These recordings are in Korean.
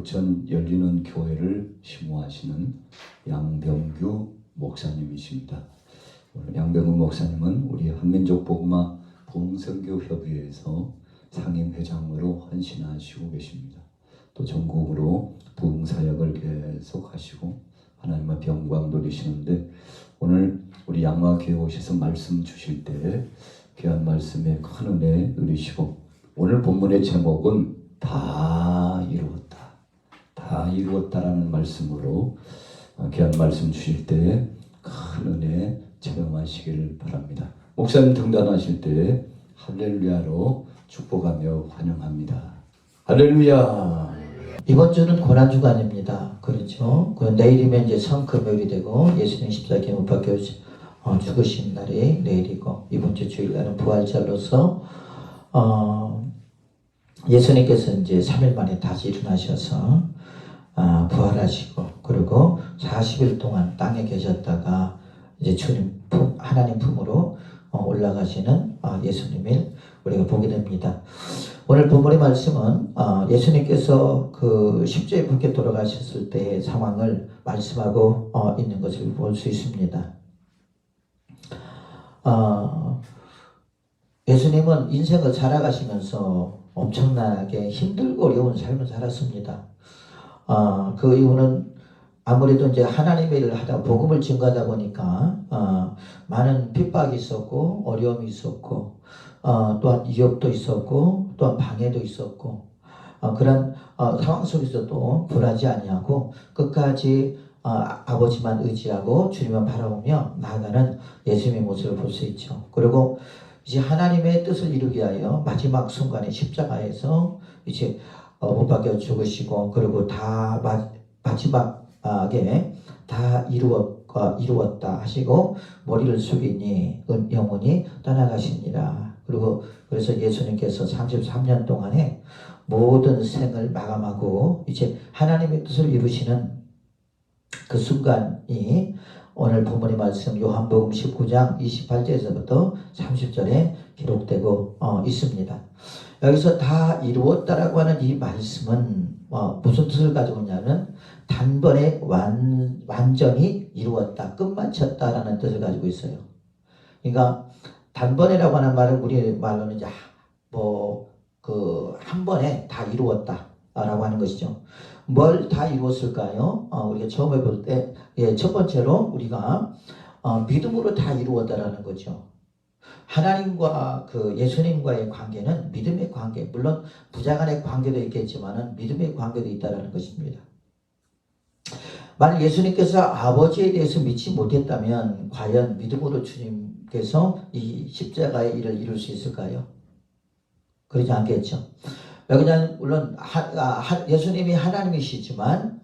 부천 열리는 교회를 심호하시는 양병규 목사님이십니다. 오늘 양병규 목사님은 우리 한민족 복음화 부흥선교 협의회에서 상임회장으로 헌신하시고 계십니다. 또 전국으로 부흥사역을 계속하시고 하나님의 영광 돌리시는데, 오늘 우리 양화교회 오셔서 말씀 주실 때 귀한 말씀에 큰 은혜 누리시고, 오늘 본문의 제목은 다 이루었다, 다 이루었다라는 말씀으로 귀한 말씀 주실 때 큰 은혜 체험하시길 바랍니다. 목사님 등단하실 때 할렐루야로 축복하며 환영합니다. 할렐루야. 이번 주는 고난주간입니다. 그렇죠? 내일이면 이제 성금요일이 되고 예수님 십자가에 못 박혀 죽으신 날이 내일이고, 이번 주 주일날은 부활절로서 예수님께서 이제 3일 만에 다시 일어나셔서 부활하시고, 그리고 40일 동안 땅에 계셨다가 이제 주님 하나님 품으로 올라가시는 예수님을 우리가 보게 됩니다. 오늘 본문의 말씀은 예수님께서 그 십자가에 붙게 돌아가셨을 때의 상황을 말씀하고 있는 것을 볼 수 있습니다. 예수님은 인생을 살아가시면서 엄청나게 힘들고 어려운 삶을 살았습니다. 그 이유는 아무래도 이제 하나님의 일을 하다 복음을 증거하다 보니까 많은 핍박이 있었고 어려움이 있었고 또한 위협도 있었고 또한 방해도 있었고, 그런 상황 속에서도 굴하지 아니하고 끝까지 아버지만 의지하고 주님만 바라보며 나아가는 예수님의 모습을 볼 수 있죠. 그리고 이제 하나님의 뜻을 이루기 위하여 마지막 순간에 십자가에서 이제 못 박혀 죽으시고, 그리고 다 마지막에 다 이루었다 하시고 머리를 숙이니 영혼이 떠나가시니라. 그리고 그래서 예수님께서 33년 동안에 모든 생을 마감하고 이제 하나님의 뜻을 이루시는 그 순간이 오늘 본문의 말씀 요한복음 19장 28절에서부터 30절에 기록되고 있습니다. 여기서 다 이루었다라고 하는 이 말씀은 무슨 뜻을 가지고 있냐면 단번에 완전히 이루었다, 끝마쳤다라는 뜻을 가지고 있어요. 그러니까 단번에라고 하는 말은 우리 말로는 이제 한 번에 다 이루었다라고 하는 것이죠. 뭘 다 이루었을까요? 우리가 처음에 볼 때, 첫 번째로 우리가 믿음으로 다 이루었다라는 거죠. 하나님과 그 예수님과의 관계는 믿음의 관계, 물론 부자간의 관계도 있겠지만은 믿음의 관계도 있다라는 것입니다. 만약 예수님께서 아버지에 대해서 믿지 못했다면 과연 믿음으로 주님께서 이 십자가의 일을 이룰 수 있을까요? 그러지 않겠죠. 그냥 물론 예수님이 하나님이시지만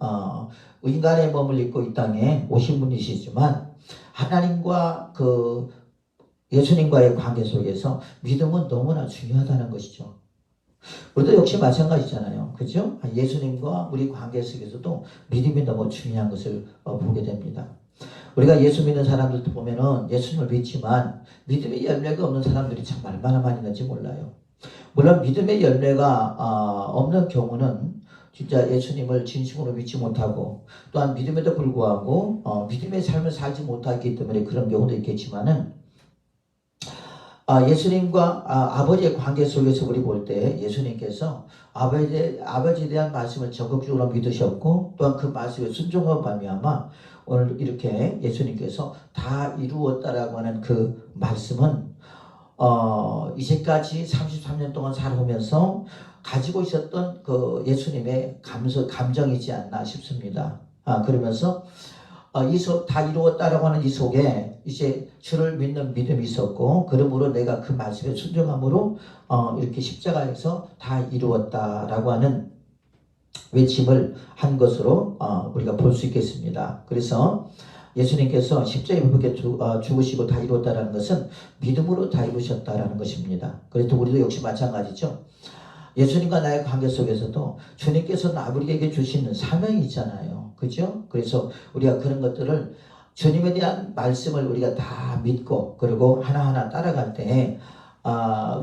인간의 몸을 입고 이 땅에 오신 분이시지만 하나님과 그 예수님과의 관계 속에서 믿음은 너무나 중요하다는 것이죠. 우리도 역시 마찬가지잖아요. 그죠? 예수님과 우리 관계 속에서도 믿음이 너무 중요한 것을 보게 됩니다. 우리가 예수 믿는 사람들도 보면은 예수님을 믿지만 믿음의 열매가 없는 사람들이 참 얼마나 많이 있는지 몰라요. 물론 믿음의 열매가 없는 경우는 진짜 예수님을 진심으로 믿지 못하고, 또한 믿음에도 불구하고 믿음의 삶을 살지 못하기 때문에 그런 경우도 있겠지만은, 예수님과 아버지의 관계 속에서 우리 볼 때 예수님께서 아버지에 대한 말씀을 적극적으로 믿으셨고, 또한 그 말씀에 순종하고 말미암아 오늘 이렇게 예수님께서 다 이루었다라고 하는 그 말씀은 이제까지 33년 동안 살아오면서 가지고 있었던 그 예수님의 감정이지 않나 싶습니다. 그러면서 다 이루었다라고 하는 이 속에 이제 주를 믿는 믿음이 있었고, 그러므로 내가 그 말씀에 순종함으로 이렇게 십자가에서 다 이루었다라고 하는 외침을 한 것으로 우리가 볼 수 있겠습니다. 그래서 예수님께서 십자가에 못 박혀 죽으시고 다 이루었다라는 것은 믿음으로 다 이루셨다라는 것입니다. 그래서 우리도 역시 마찬가지죠. 예수님과 나의 관계 속에서도 주님께서 우리에게 주시는 사명이 있잖아요. 그죠? 그래서 우리가 그런 것들을 주님에 대한 말씀을 우리가 다 믿고 그리고 하나하나 따라갈 때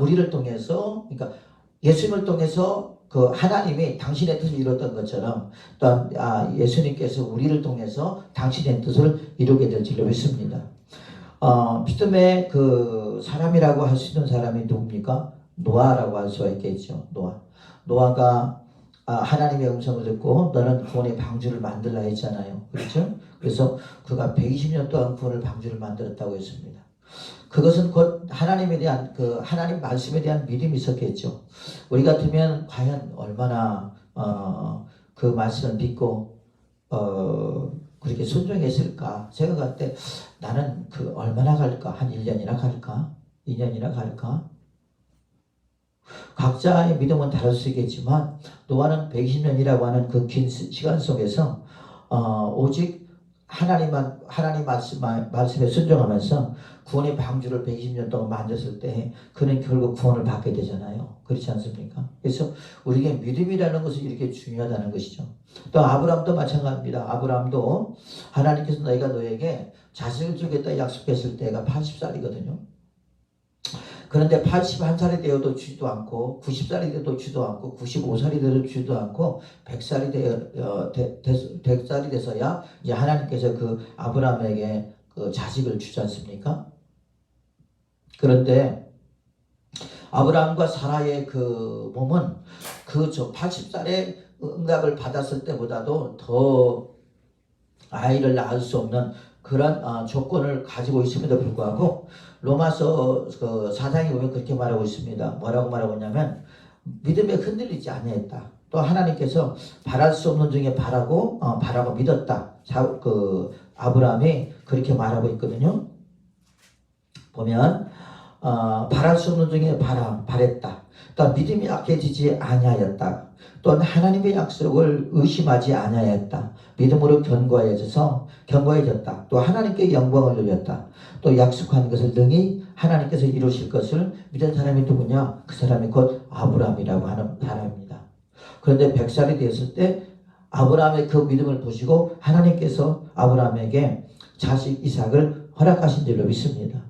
우리를 통해서, 그러니까 예수님을 통해서 그 하나님이 당신의 뜻을 이뤘던 것처럼 또한 예수님께서 우리를 통해서 당신의 뜻을 이루게 될 줄로 믿습니다. 믿음의 그 사람이라고 할 수 있는 사람이 누굽니까? 노아라고 할 수가 있겠죠. 노아가 하나님의 음성을 듣고 너는 구원의 방주를 만들라 했잖아요. 그렇죠? 그래서 그가 120년 동안 구원의 방주를 만들었다고 했습니다. 그것은 곧 하나님에 대한 하나님 말씀에 대한 믿음이 있었겠죠. 우리 같으면 과연 얼마나 그 말씀을 믿고 그렇게 순종했을까 생각할 때 나는 얼마나 갈까? 한 1년이나 갈까? 2년이나 갈까? 각자의 믿음은 다를 수 있겠지만 노아는 120년이라고 하는 그 긴 시간 속에서 오직 하나님 말씀에 순종하면서 구원의 방주를 120년 동안 만졌을 때 그는 결국 구원을 받게 되잖아요. 그렇지 않습니까? 그래서 우리에게 믿음이라는 것이 이렇게 중요하다는 것이죠. 또 아브라함도 마찬가지입니다. 아브라함도 하나님께서 너에게 자식을 주겠다 약속했을 때가 80살이거든요. 그런데 81살이 되어도 주지도 않고 90살이 되어도 주지도 않고 95살이 되어도 주지도 않고 100살이 돼서야 이제 하나님께서 그 아브라함에게 그 자식을 주지 않습니까? 그런데 아브라함과 사라의 그 몸은 그 80살의 응답을 받았을 때보다도 더 아이를 낳을 수 없는 그런 조건을 가지고 있음에도 불구하고 로마서 그 4장에 보면 그렇게 말하고 있습니다. 뭐라고 말하고 있냐면 믿음에 흔들리지 아니했다. 또 하나님께서 바랄 수 없는 중에 바라고 믿었다. 그 아브라함이 그렇게 말하고 있거든요. 보면 바랄 수 없는 중에 바랬다. 또 믿음이 약해지지 아니하였다. 또한 하나님의 약속을 의심하지 아니하였다. 믿음으로 견고해졌다. 또 하나님께 영광을 돌렸다. 또 약속한 것을 능히 하나님께서 이루실 것을 믿은 사람이 누구냐? 그 사람이 곧 아브라함이라고 하는 사람입니다. 그런데 100살이 되었을 때 아브라함의 그 믿음을 보시고 하나님께서 아브라함에게 자식 이삭을 허락하신 줄로 믿습니다.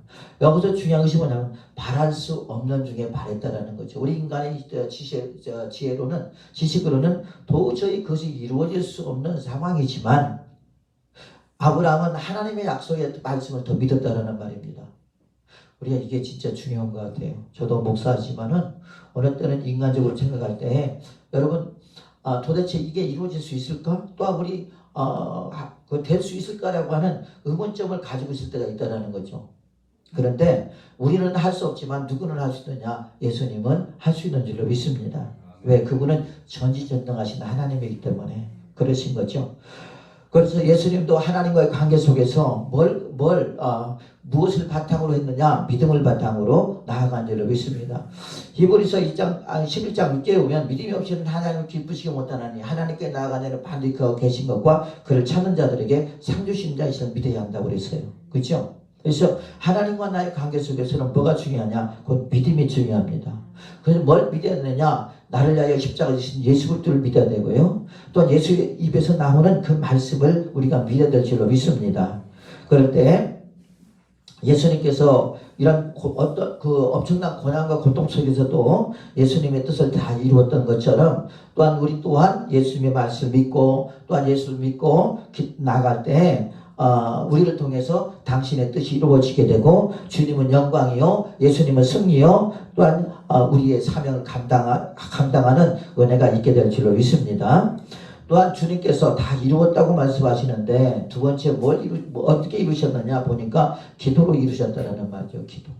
여기서 중요한 것이 뭐냐면 바랄 수 없는 중에 바랬다라는 거죠. 우리 인간의 지식으로는 도저히 그것이 이루어질 수 없는 상황이지만 아브라함은 하나님의 약속의 말씀을 더 믿었다라는 말입니다. 우리가 이게 진짜 중요한 것 같아요. 저도 목사지만은 어느 때는 인간적으로 생각할 때 여러분 도대체 이게 이루어질 수 있을까? 또한 우리 될 수 있을까라고 하는 의문점을 가지고 있을 때가 있다는 거죠. 그런데 우리는 할 수 없지만 누구는 할 수 있느냐? 예수님은 할 수 있는 줄로 믿습니다. 왜? 그분은 전지전능하신 하나님이기 때문에 그러신 거죠. 그래서 예수님도 하나님과의 관계 속에서 무엇을 바탕으로 했느냐? 믿음을 바탕으로 나아간 줄로 믿습니다. 히브리서 11장 6절에 보면 믿음이 없이는 하나님을 기쁘시게 못하나니 하나님께 나아간 자는 반드시 그가 계신 것과 그를 찾는 자들에게 상 주신 자이심을 믿어야 한다고 그랬어요. 그렇죠? 그래서 하나님과 나의 관계 속에서는 뭐가 중요하냐? 곧 믿음이 중요합니다. 그래서 뭘 믿어야 되느냐? 나를 위하여 십자가 지신 예수 그리스도를 믿어야 되고요. 또한 예수의 입에서 나오는 그 말씀을 우리가 믿어야 될 줄로 믿습니다. 그럴 때 예수님께서 이런 엄청난 고난과 고통 속에서도 예수님의 뜻을 다 이루었던 것처럼 또한 우리 또한 예수님의 말씀을 믿고 또한 예수를 믿고 나갈 때 우리를 통해서 당신의 뜻이 이루어지게 되고 주님은 영광이요 예수님은 승리요 또한 우리의 사명을 감당하는 은혜가 있게 될 줄로 믿습니다. 또한 주님께서 다 이루었다고 말씀하시는데 두 번째 어떻게 이루셨느냐 보니까 기도로 이루셨다는 말이죠. 기도.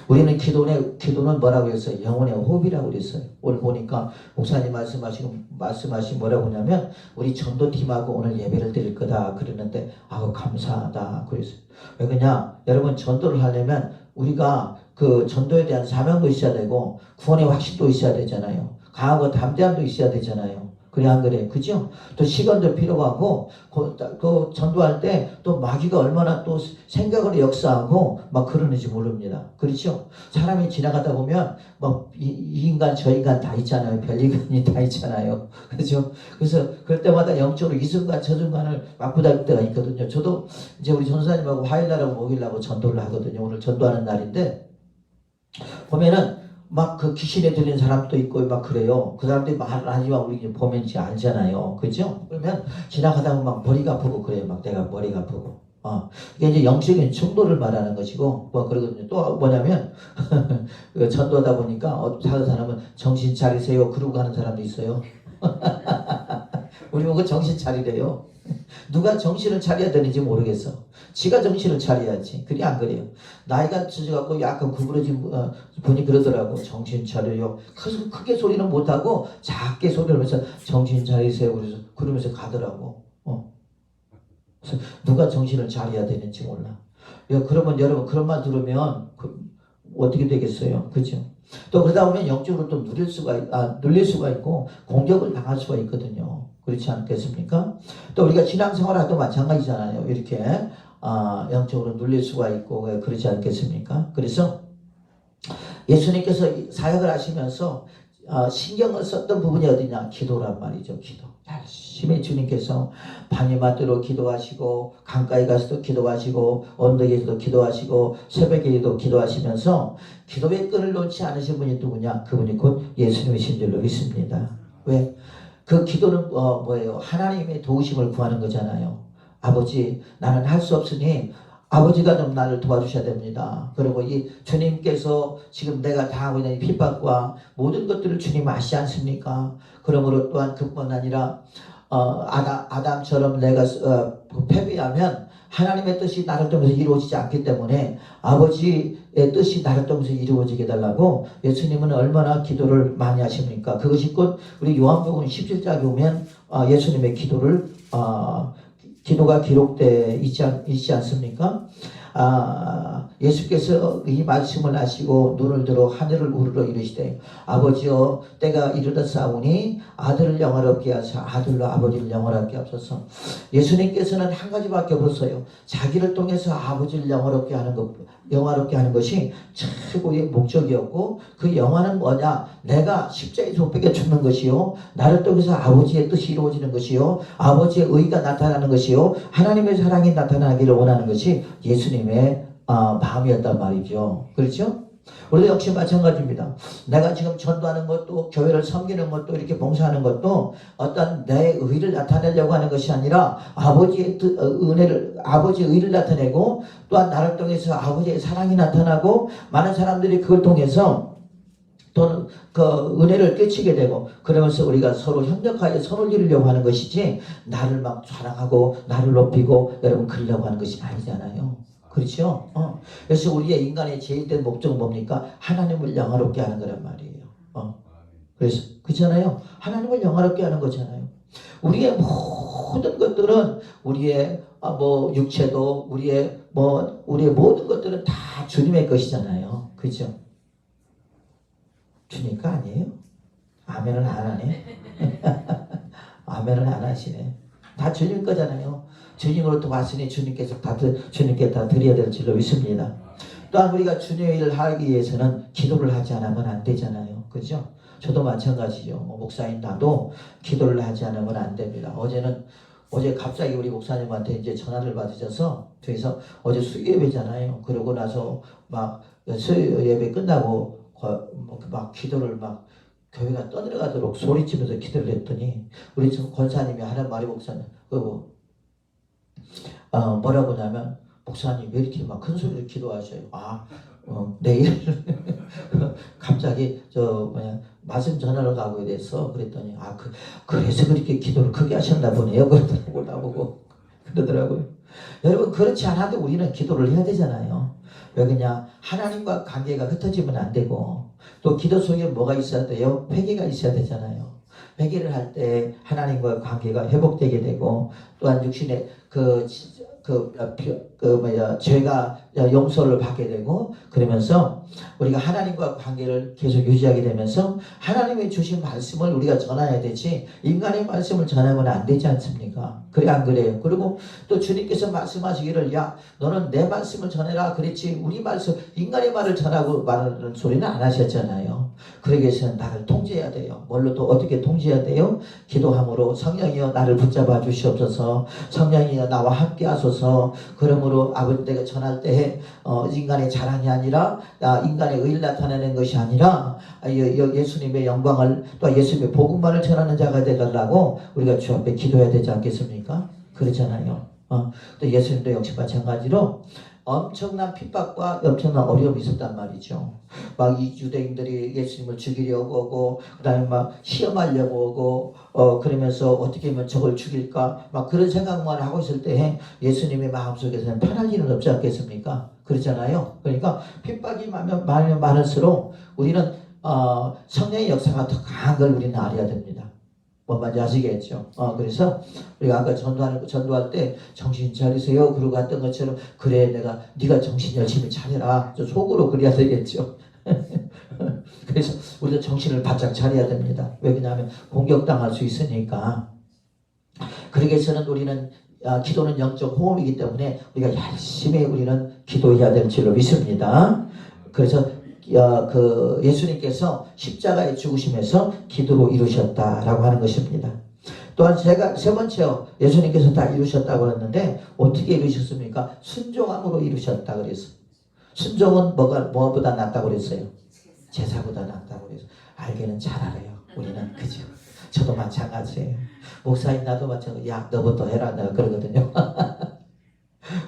우리는 기도는 뭐라고 했어요? 영혼의 호흡이라고 그랬어요. 오늘 보니까 목사님 말씀하신 뭐라고 하냐면 우리 전도팀하고 오늘 예배를 드릴 거다 그랬는데 감사하다 그랬어요. 왜 그러냐? 여러분 전도를 하려면 우리가 그 전도에 대한 사명도 있어야 되고 구원의 확신도 있어야 되잖아요. 강하고 담대함도 있어야 되잖아요. 그래 안 그래? 그죠? 또 시간도 필요하고 그 전도할 때 또 마귀가 얼마나 또 생각으로 역사하고 막 그러는지 모릅니다. 그렇죠? 사람이 지나가다 보면 이 인간 저 인간 다 있잖아요. 별인간이 다 있잖아요. 그렇죠? 그래서 그럴 때마다 영적으로 이 순간 저 순간을 맞부닥 때가 있거든요. 저도 이제 우리 전사님하고 화요일날하고 목요일하고 전도를 하거든요. 오늘 전도하는 날인데 보면은 막 그 귀신에 들린 사람도 있고 막 그래요. 그 사람들이 말을 하지만 우리 이제 보면 이제 알잖아요. 그죠? 그러면 지나가다 보면 막 머리가 아프고 그래요. 막 내가 머리가 아프고. 이게 이제 영적인 충돌을 말하는 것이고, 뭐, 그리고 또 뭐냐면, 그 전도하다 보니까, 다른 사람은 정신 차리세요. 그러고 가는 사람도 있어요. 우리 보고 정신 차리래요. 누가 정신을 차려야 되는지 모르겠어. 지가 정신을 차려야지. 그래, 안 그래요? 나이가 드셔갖고 약간 구부러진 분이 그러더라고. 정신 차려요. 크게 소리는 못하고, 작게 소리를 하면서 정신 차리세요. 그러면서 가더라고. 그래서 누가 정신을 차려야 되는지 몰라. 그러면 여러분 그런 말 들으면 어떻게 되겠어요? 그죠? 또 그러다 보면 영적으로 또 눌릴 수가 있고 공격을 당할 수가 있거든요. 그렇지 않겠습니까? 또 우리가 신앙생활하도 마찬가지잖아요. 이렇게 영적으로 눌릴 수가 있고 그렇지 않겠습니까? 그래서 예수님께서 사역을 하시면서 신경을 썼던 부분이 어디냐? 기도란 말이죠. 기도. 열심히 주님께서 방해마대로 기도하시고 강가에 가서도 기도하시고 언덕에서도 기도하시고 새벽에도 기도하시면서 기도의 끈을 놓지 않으신 분이 누구냐? 그분이 곧 예수님이신 줄로 믿습니다. 왜? 그 기도는 뭐예요? 하나님의 도우심을 구하는 거잖아요. 아버지, 나는 할 수 없으니 아버지가 좀 나를 도와주셔야 됩니다. 그리고 이 주님께서 지금 내가 당하고 있는 핍박과 모든 것들을 주님 아시지 않습니까? 그러므로 또한 그뿐 아니라 아담처럼 내가 패배하면 하나님의 뜻이 나를 통해서 이루어지지 않기 때문에 아버지의 뜻이 나를 통해서 이루어지게 해달라고 예수님은 얼마나 기도를 많이 하십니까? 그것이 곧 우리 요한복음 17장에 보면 예수님의 기도가 기록되어 있지 않습니까? 예수께서 이 말씀을 하시고 눈을 들어 하늘을 우러러 이르시되 아버지여 때가 이르렀사오니 아들을 영화롭게 하사 아들로 아버지를 영화롭게 하소서. 예수님께서는 한 가지밖에 없었어요. 자기를 통해서 아버지를 영화롭게 하는 것이 최고의 목적이었고 그 영화는 뭐냐? 내가 십자가에서 못 박혀 죽는 것이요 나를 통해서 아버지의 뜻이 이루어지는 것이요 아버지의 의가 나타나는 것이요 하나님의 사랑이 나타나기를 원하는 것이 예수님의 마음이었단 말이죠. 그렇죠? 우리도 역시 마찬가지입니다. 내가 지금 전도하는 것도 교회를 섬기는 것도 이렇게 봉사하는 것도 어떤 내 의를 나타내려고 하는 것이 아니라 아버지의 아버지의 의를 나타내고 또한 나를 통해서 아버지의 사랑이 나타나고 많은 사람들이 그걸 통해서 또는 그 은혜를 끼치게 되고 그러면서 우리가 서로 협력하여 선을 이루려고 하는 것이지 나를 막 자랑하고 나를 높이고 여러분 그러려고 하는 것이 아니잖아요. 그렇죠? 그래서 우리의 인간의 제일된 목적은 뭡니까? 하나님을 영화롭게 하는 거란 말이에요. 그래서 그렇잖아요. 하나님을 영화롭게 하는 거잖아요. 우리의 모든 것들은 우리의 육체도 우리의 모든 것들은 다 주님의 것이잖아요. 그렇죠? 주님 거 아니에요? 아멘을 안 하네. 아멘을 안 하시네. 다 주님 거잖아요. 주님으로부터 왔으니 주님께 다 드려야 될 줄로 믿습니다. 또한 우리가 주님의 일을 하기 위해서는 기도를 하지 않으면 안 되잖아요. 그죠? 저도 마찬가지죠. 목사인 나도 기도를 하지 않으면 안 됩니다. 어제 갑자기 우리 목사님한테 이제 전화를 받으셔서 저기서 어제 수요예배잖아요. 그러고 나서 막 수요예배 끝나고 막 기도를 막 교회가 떠들어가도록 소리치면서 기도를 했더니 우리 권사님이 하는 말이 목사님 뭐라고 하냐면 목사님 왜 이렇게 막 큰 소리로 기도하셔요? 내일 갑자기 말씀 전하러 가고 돼서 그랬더니 그래서 그렇게 기도를 크게 하셨나 보네요. 그러더라고 나보고 그러더라고요. 여러분 그렇지 않아도 우리는 기도를 해야 되잖아요. 왜 그냥 하나님과 관계가 흩어지면 안 되고 또 기도 속에 뭐가 있어야 돼요? 회개가 있어야 되잖아요. 회개를 할 때 하나님과 관계가 회복되게 되고 또한 육신의 죄가 용서를 받게 되고 그러면서 우리가 하나님과 관계를 계속 유지하게 되면서 하나님의 주신 말씀을 우리가 전해야 되지 인간의 말씀을 전하면 안 되지 않습니까? 그래 안 그래요? 그리고 또 주님께서 말씀하시기를 야 너는 내 말씀을 전해라 그랬지 우리 말씀 인간의 말을 전하고 말하는 소리는 안 하셨잖아요. 그러기 위해서는 나를 통제해야 돼요. 뭘로 또 어떻게 통제해야 돼요? 기도함으로 성령이여 나를 붙잡아 주시옵소서. 성령이여 나와 함께 하소서. 주옵소서. 그러므로 아버지 내가 전할 때 인간의 자랑이 아니라 인간의 의를 나타내는 것이 아니라 예수님의 영광을 또 예수님의 복음만을 전하는 자가 되달라고 우리가 주 앞에 기도해야 되지 않겠습니까? 그렇잖아요. 또 예수님도 역시 마찬가지로 엄청난 핍박과 엄청난 어려움이 있었단 말이죠. 막 이 유대인들이 예수님을 죽이려고 오고, 그 다음에 막 시험하려고 오고, 그러면서 어떻게 하면 저걸 죽일까? 막 그런 생각만 하고 있을 때 예수님의 마음속에서는 편할 일은 없지 않겠습니까? 그렇잖아요. 그러니까 핍박이 많으면 많을수록 우리는 성령의 역사가 더 강한 걸 우리는 알아야 됩니다. 뭔 말인지 아시겠죠? 그래서 우리가 아까 전도할 때 정신 차리세요 그러고 갔던 것처럼 그래 네가 정신 열심히 차려라 저 속으로 그래야 되겠죠. 그래서 우리도 정신을 바짝 차려야 됩니다. 왜냐하면 공격당할 수 있으니까. 그러기 위해서는 우리는 기도는 영적 호흡이기 때문에 우리가 열심히 우리는 기도해야 될 줄로 믿습니다. 그래서 예수님께서 십자가에 죽으시면서 기도로 이루셨다라고 하는 것입니다. 또한 제가 세 번째요, 예수님께서 다 이루셨다고 했는데 어떻게 이루셨습니까? 순종함으로 이루셨다 그랬어요. 순종은 뭐보다 낫다고 그랬어요? 제사보다 낫다고 그랬어요. 알기는 잘 알아요. 우리는 그죠? 저도 마찬가지예요. 목사님 나도 마찬가지. 야 너부터 해라 내가 그러거든요.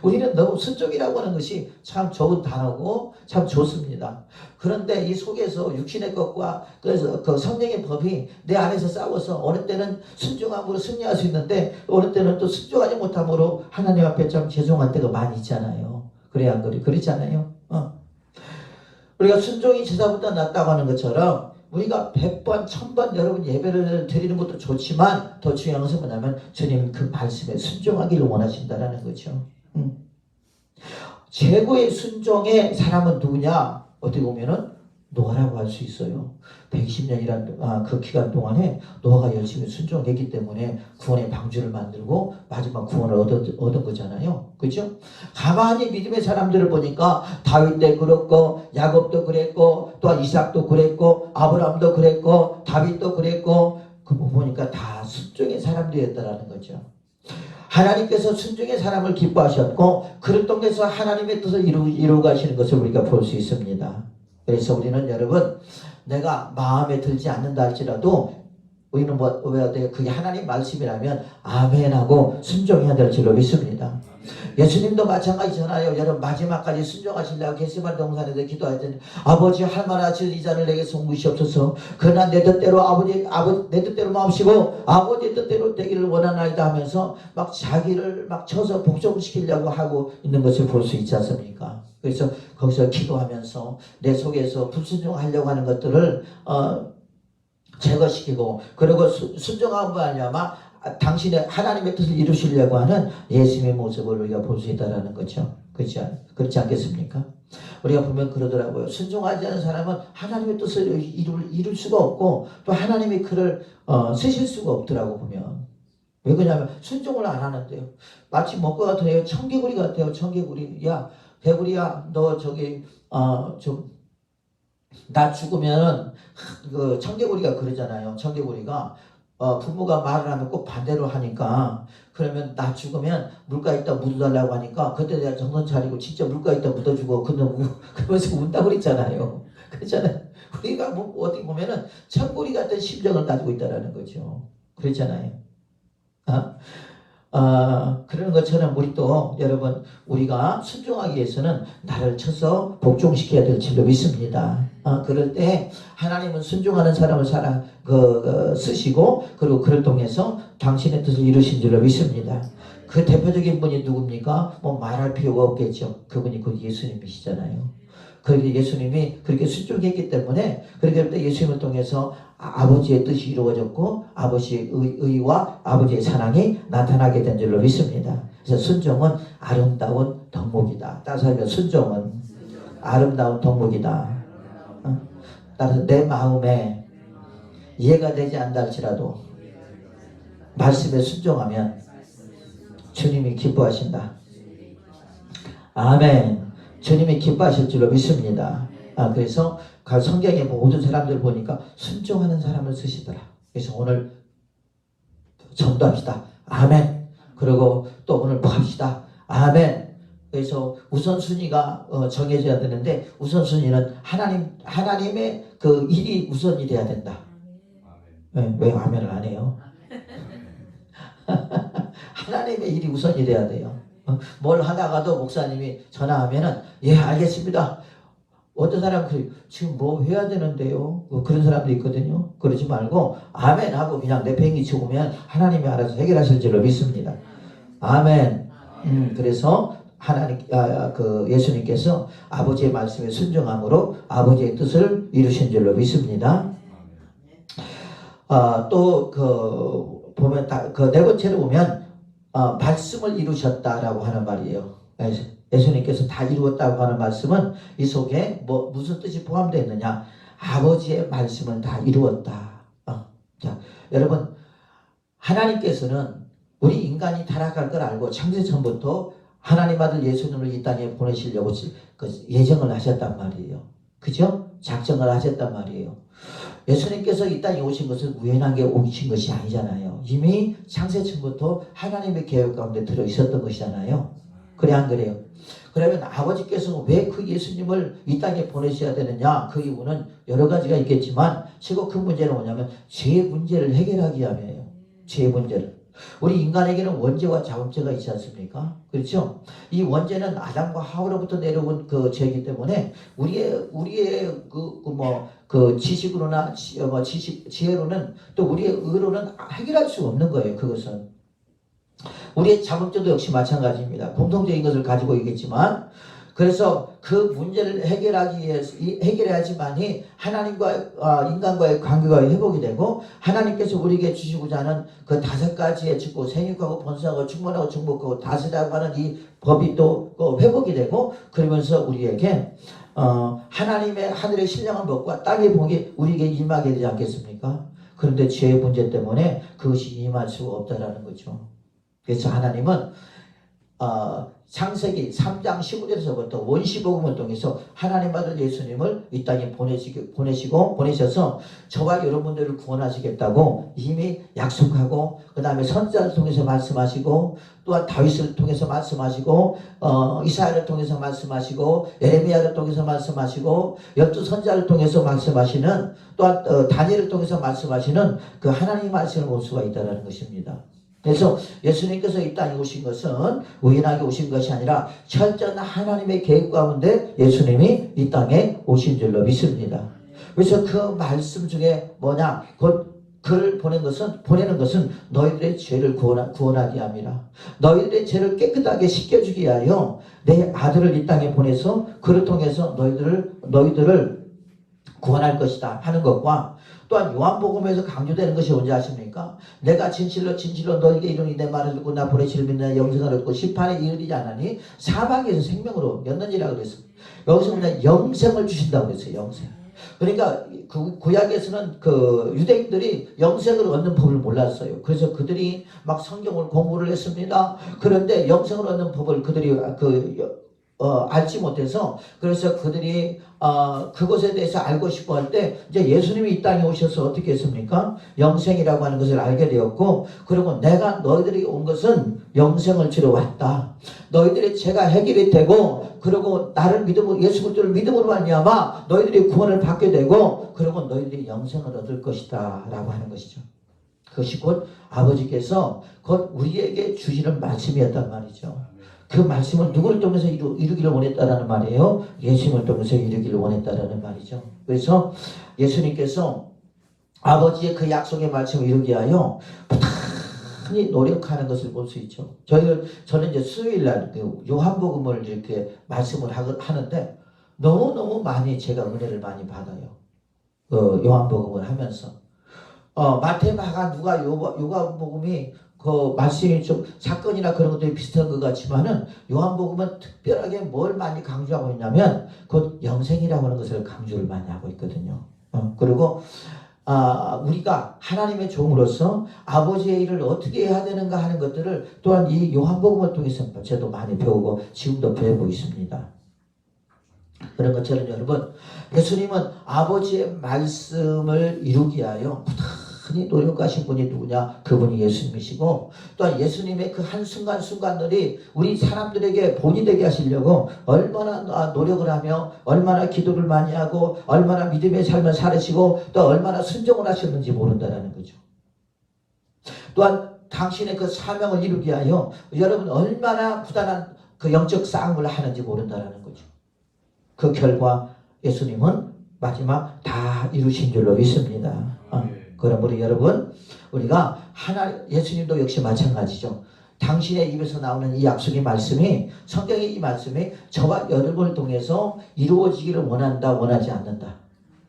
우리는 너무 순종이라고 하는 것이 참 좋은 단어고 참 좋습니다. 그런데 이 속에서 육신의 것과 그래서 그 성령의 법이 내 안에서 싸워서 어느 때는 순종함으로 승리할 수 있는데 어느 때는 또 순종하지 못함으로 하나님 앞에 참 죄송할 때가 많이 있잖아요. 그래야 안 그래? 그렇잖아요. 우리가 순종이 제사보다 낫다고 하는 것처럼 우리가 100번, 1000번 여러분 예배를 드리는 것도 좋지만 더 중요한 것은 뭐냐면 주님 그 말씀에 순종하기를 원하신다는 거죠. 최고의 순종의 사람은 누구냐? 어떻게 보면은 노아라고 할 수 있어요. 120년이란 그 기간 동안에 노아가 열심히 순종했기 때문에 구원의 방주를 만들고 마지막 구원을 얻은 거잖아요. 그렇죠? 가만히 믿음의 사람들을 보니까 다윗 때 그랬고 야곱도 그랬고 또 이삭도 그랬고 아브라함도 그랬고 다윗도 그랬고 그거 보니까 다 순종의 사람들이었다라는 거죠. 하나님께서 순종의 사람을 기뻐하셨고 그를 통해서 하나님의 뜻을 이루어 가시는 것을 우리가 볼 수 있습니다. 그래서 우리는 여러분 내가 마음에 들지 않는다 할지라도 우리는 그게 하나님 말씀이라면 아멘하고 순종해야 될 줄로 믿습니다. 예수님도 마찬가지잖아요. 여러분 마지막까지 순종하시려고 겟세마네 동산에서 기도하더니 아버지 할만하신 이 잔을 내게 옮기시옵소서. 그러나 내 뜻대로 내 뜻대로 마옵시고 아버지의 뜻대로 되기를 원하나이다 하면서 막 자기를 막 쳐서 복종시키려고 하고 있는 것을 볼 수 있지 않습니까? 그래서 거기서 기도하면서 내 속에서 불순종하려고 하는 것들을 제거시키고 그리고 순종함으로 말미암아 당신의 하나님의 뜻을 이루시려고 하는 예수님의 모습을 우리가 볼 수 있다는 거죠. 그렇지 않겠습니까? 우리가 보면 그러더라고요. 순종하지 않은 사람은 하나님의 뜻을 이룰 수가 없고 또 하나님이 그를 쓰실 수가 없더라고 보면. 왜 그러냐면 순종을 안 하는데요. 마치 뭐가 같아요? 청개구리 같아요. 청개구리. 야 개구리야 너 저기 나 죽으면 그 청개구리가 그러잖아요. 청개구리가 부모가 말을 하면 꼭 반대로 하니까 그러면 나 죽으면 물가에다 묻어달라고 하니까 그때 내가 정신 차리고 진짜 물가에다 묻어주고 그러면서 운다고 그랬잖아요. 그렇잖아요. 우리가 어떻게 보면은 청구리 같은 심정을 가지고 있다라는 거죠. 그렇잖아요. 그런 것처럼 우리 또 여러분 우리가 순종하기 위해서는 나를 쳐서 복종시켜야 될 줄로 믿습니다. 그럴 때 하나님은 순종하는 사람을 쓰시고 그리고 그를 통해서 당신의 뜻을 이루신 줄로 믿습니다. 그 대표적인 분이 누굽니까? 뭐 말할 필요가 없겠죠. 그분이 곧 예수님이시잖아요. 그렇게 예수님이 그렇게 순종했기 때문에 그렇게 할 때 예수님을 통해서 아버지의 뜻이 이루어졌고 아버지의 의와 아버지의 사랑이 나타나게 된 줄로 믿습니다. 그래서 순종은 아름다운 덕목이다. 따라서 하면 순종은 아름다운 덕목이다. 따라서 내 마음에 이해가 되지 않다 할지라도 말씀에 순종하면 주님이 기뻐하신다. 아멘. 주님이 기뻐하실 줄로 믿습니다. 그래서 성경의 모든 사람들 보니까 순종하는 사람을 쓰시더라. 그래서 오늘 전도합시다. 아멘. 그리고 또 오늘 뭐 합시다. 아멘. 그래서 우선순위가 정해져야 되는데 우선순위는 하나님의 그 일이 우선이 돼야 된다. 네, 왜 아멘을 안 해요? 하나님의 일이 우선이 돼야 돼요. 뭘 하다가도 목사님이 전화하면은 예 알겠습니다. 어떤 사람은 지금 뭐 해야 되는데요? 그런 사람도 있거든요. 그러지 말고 아멘 하고 그냥 내팽이 치우면 하나님이 알아서 해결하실 줄로 믿습니다. 아멘. 그래서 예수님께서 아버지의 말씀에 순종함으로 아버지의 뜻을 이루신 줄로 믿습니다. 보면 네 번째로 보면 말씀을 이루셨다라고 하는 말이에요. 예수님께서 다 이루었다고 하는 말씀은 이 속에 무슨 뜻이 포함되어 있느냐? 아버지의 말씀은 다 이루었다. 자, 여러분 하나님께서는 우리 인간이 타락할 걸 알고 창세 전부터 하나님 아들 예수님을 이 땅에 보내시려고 예정을 하셨단 말이에요. 그죠? 작정을 하셨단 말이에요. 예수님께서 이 땅에 오신 것은 우연하게 오신 것이 아니잖아요. 이미 창세 전부터 하나님의 계획 가운데 들어 있었던 것이잖아요. 그래 안 그래요? 그러면 아버지께서 왜 그 예수님을 이 땅에 보내셔야 되느냐? 그 이유는 여러 가지가 있겠지만 최고 큰 문제는 뭐냐면 죄의 문제를 해결하기 위함이에요. 죄의 문제를. 우리 인간에게는 원죄와 자범죄가 있지 않습니까? 그렇죠? 이 원죄는 아담과 하와로부터 내려온 그 죄이기 때문에 우리의 지식으로나 지혜로는 또 우리의 의로는 해결할 수 없는 거예요. 그것은. 우리의 자범죄도 역시 마찬가지입니다. 공통적인 것을 가지고 있겠지만 그래서 그 문제를 해결해야지만이 하나님과 인간과의 관계가 회복이 되고 하나님께서 우리에게 주시고자 하는 그 5가지의 축복 생육하고 번성하고 충만하고 중복하고 다스리라고 하는 이 법이 또 회복이 되고 그러면서 우리에게 하나님의 하늘의 신령한 법과 땅의 복이 우리에게 임하게 되지 않겠습니까? 그런데 죄의 문제 때문에 그것이 임할 수가 없다라는 거죠. 그래서 하나님은 창세기 3장 15절에서부터 원시복음을 통해서 하나님 아들 예수님을 이 땅에 보내셔서 저와 여러분들을 구원하시겠다고 이미 약속하고 그 다음에 선지자를 통해서 말씀하시고 또한 다윗을 통해서 말씀하시고 이사야를 통해서 말씀하시고 예레미야를 통해서 말씀하시고 12선지자를 통해서 말씀하시는 또한 다니엘을 통해서 말씀하시는 그 하나님의 말씀을 볼 수가 있다는 것입니다. 그래서 예수님께서 이 땅에 오신 것은 우연하게 오신 것이 아니라 철저한 하나님의 계획 가운데 예수님이 이 땅에 오신 줄로 믿습니다. 그래서 그 말씀 중에 뭐냐? 곧 그를 보내는 것은 너희들의 죄를 구원하게 함이라. 너희들의 죄를 깨끗하게 씻겨주기 위하여 내 아들을 이 땅에 보내서 그를 통해서 너희들을 구원할 것이다 하는 것과 또한 요한복음에서 강조되는 것이 뭔지 아십니까? 내가 진실로 너희에게 이르니 내 말을 듣고 나 보내시를 믿는 영생을 얻고 심판에 이르지 않으니 사망에서 생명으로 얻느니라 그랬습니다. 여기서 그냥 영생을 주신다고 그랬어요. 영생. 그러니까 구약에서는 그 유대인들이 영생을 얻는 법을 몰랐어요. 그래서 그들이 막 성경을 공부를 했습니다. 그런데 영생을 얻는 법을 그들이 알지 못해서 그래서 그들이 그것에 대해서 알고 싶어 할 때 이제 예수님이 이 땅에 오셔서 어떻게 했습니까? 영생이라고 하는 것을 알게 되었고 그리고 내가 너희들에게 온 것은 영생을 주러 왔다. 너희들의 죄가 해결이 되고 그리고 나를 믿음으로 예수 그리스도를 믿음으로 말미암아 너희들이 구원을 받게 되고 그리고 너희들이 영생을 얻을 것이다 라고 하는 것이죠. 그것이 곧 아버지께서 곧 우리에게 주시는 말씀이었단 말이죠. 그 말씀을 누구를 통해서 이루기를 원했다라는 말이에요. 예수님을 통해서 이루기를 원했다라는 말이죠. 그래서 예수님께서 아버지의 그 약속의 말씀을 이루기 위하여 부단히 노력하는 것을 볼 수 있죠. 저는 이제 수요일날 요한복음을 이렇게 말씀을 하는데 너무너무 많이 제가 은혜를 많이 받아요. 요한복음을 하면서 마태, 마가, 누가 요한복음이 그 말씀이 좀 사건이나 그런 것들이 비슷한 것 같지만은 요한복음은 특별하게 뭘 많이 강조하고 있냐면 곧 영생이라고 하는 것을 강조를 많이 하고 있거든요. 그리고 우리가 하나님의 종으로서 아버지의 일을 어떻게 해야 되는가 하는 것들을 또한 이 요한복음을 통해서 저도 많이 배우고 지금도 배우고 있습니다. 그런 것처럼 여러분 예수님은 아버지의 말씀을 이루기 위하여 많이 노력하신 분이 누구냐? 그분이 예수님이시고, 또한 예수님의 그 한순간순간들이 우리 사람들에게 본이 되게 하시려고 얼마나 노력을 하며 얼마나 기도를 많이 하고 얼마나 믿음의 삶을 살으시고 또 얼마나 순종을 하셨는지 모른다는 거죠. 또한 당신의 그 사명을 이루기 위하여 여러분 얼마나 부단한 그 영적 싸움을 하는지 모른다는 거죠. 그 결과 예수님은 마지막 다 이루신 줄로 믿습니다. 그러므로 여러분 우리가 예수님도 역시 마찬가지죠. 당신의 입에서 나오는 이 약속의 말씀이 성경의 이 말씀이 저와 여러분을 통해서 이루어지기를 원한다 원하지 않는다.